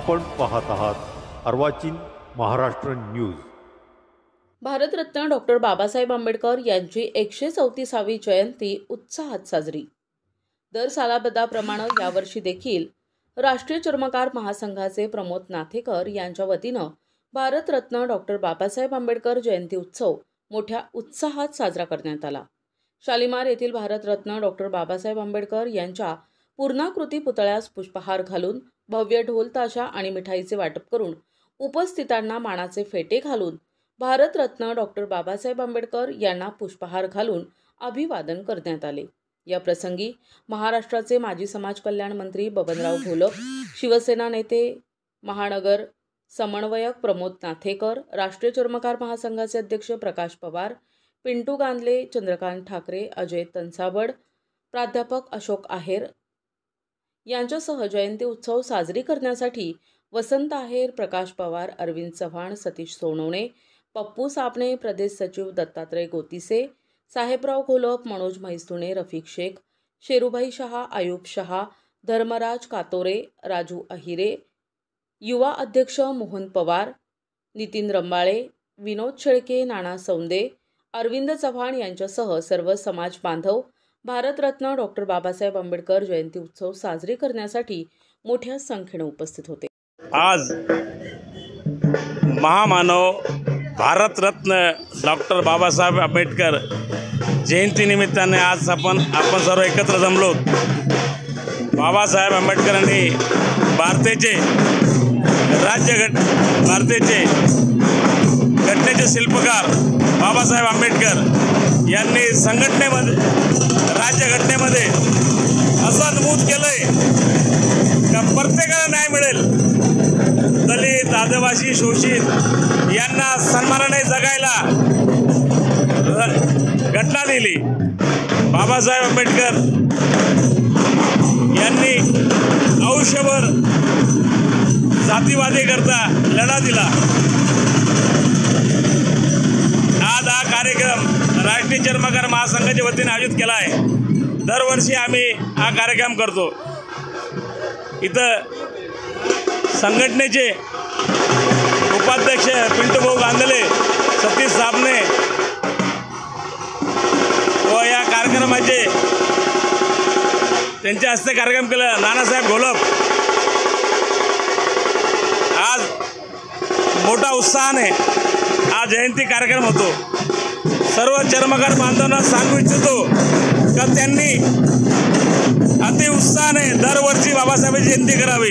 आपण पाहत आहात अर्वाचीन महाराष्ट्र न्यूज। भारतरत्न डॉक्टर बाबासाहेब आंबेडकर यांची 134वी जयंती उत्साहात साजरी। दर सालाबद्धाप्रमाणे यावर्षी देखील राष्ट्रीय चर्मकार महासंघाचे प्रमोद नाथेकर यांच्या वतीनं भारतरत्न डॉक्टर बाबासाहेब आंबेडकर जयंती उत्सव मोठ्या उत्साहात साजरा करण्यात आला। शालिमार येथील भारतरत्न डॉक्टर बाबासाहेब आंबेडकर यांच्या पूर्णाकृती पुतळ्यास पुष्पहार घालून भव्य ढोल ताशा आणि मिठाईचे वाटप करून उपस्थितांना मानाचे फेटे घालून भारतरत्न डॉक्टर बाबासाहेब आंबेडकर यांना पुष्पहार घालून अभिवादन करण्यात आले। या प्रसंगी महाराष्ट्राचे माजी समाज कल्याण मंत्री बबनराव घोलप, शिवसेना नेते महानगर समन्वयक प्रमोद नाथेकर, राष्ट्रीय चर्मकार महासंघाचे अध्यक्ष प्रकाश पवार, पिंटू गांधले, चंद्रकांत ठाकरे, अजय तनसाबड, प्राध्यापक अशोक आहेर यांच्यासह जयंती उत्सव साजरी करण्यासाठी वसंत आहेर, प्रकाश पवार, अरविंद चव्हाण, सतीश सोनवणे, पप्पू साबणे, प्रदेश सचिव दत्तात्रय गोतिसे, साहेबराव घोलप, मनोज म्हैसुणे, रफिक शेख, शेरूभाई शहा, आयुब शहा, धर्मराज कातोरे, राजू अहिरे, युवा अध्यक्ष मोहन पवार, नितीन रंबाळे, विनोद शेळके, नाना सौंदे, अरविंद चव्हाण यांच्यासह सर्व समाज बांधव भारतरत्न डॉक्टर बाबासाहेब आंबेडकर जयंती उत्सव साजरी करण्यासाठी मोठ्या संख्येने उपस्थित होते। आज महामानव भारतरत्न डॉक्टर बाबासाहेब आंबेडकर जयंतीनिमित्ताने आज आपण सर्व एकत्र जमलो। बाबासाहेब आंबेडकरांनी भारताचे घटनेचे शिल्पकार बाबासाहेब आंबेडकर यांनी संघटनेमध्ये राज्यघटनेमध्ये असं नमूद केलंय का प्रत्येकाला न्याय मिळेल। दलित, आदिवासी, शोषित यांना सन्मानाने जगायला घटना दिली। बाबासाहेब आंबेडकर यांनी आयुष्यभर जातीवादीकरता लढा दिला। आज हा कार्यक्रम राष्ट्रीय चर्मकार महासंघाच्या वतीने आयोजित केला आहे। दरवर्षी आम्ही हा कार्यक्रम करतो। इथं संघटनेचे उपाध्यक्ष पिंटू गांधले, सतीश साबणे व या कार्यक्रमाचे त्यांच्या हस्ते कार्यक्रम केला नानासाहेब घोलप। आज मोठा उत्साहाने हा जयंती कार्यक्रम होतो। सर्व चर्मकार बांधवांना सांगू इच्छितो का त्यांनी अति उत्साहाने दरवर्षी बाबासाहेबांची जयंती करावी।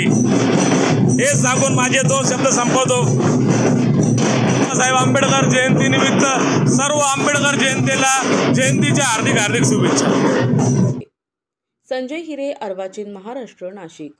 हे सांगून माझे 2 शब्द संपवतो। बाबासाहेब आंबेडकर जयंतीनिमित्त सर्व आंबेडकर जयंतीच्या हार्दिक शुभेच्छा। संजय हिरे, अर्वाचीन महाराष्ट्र, नाशिक।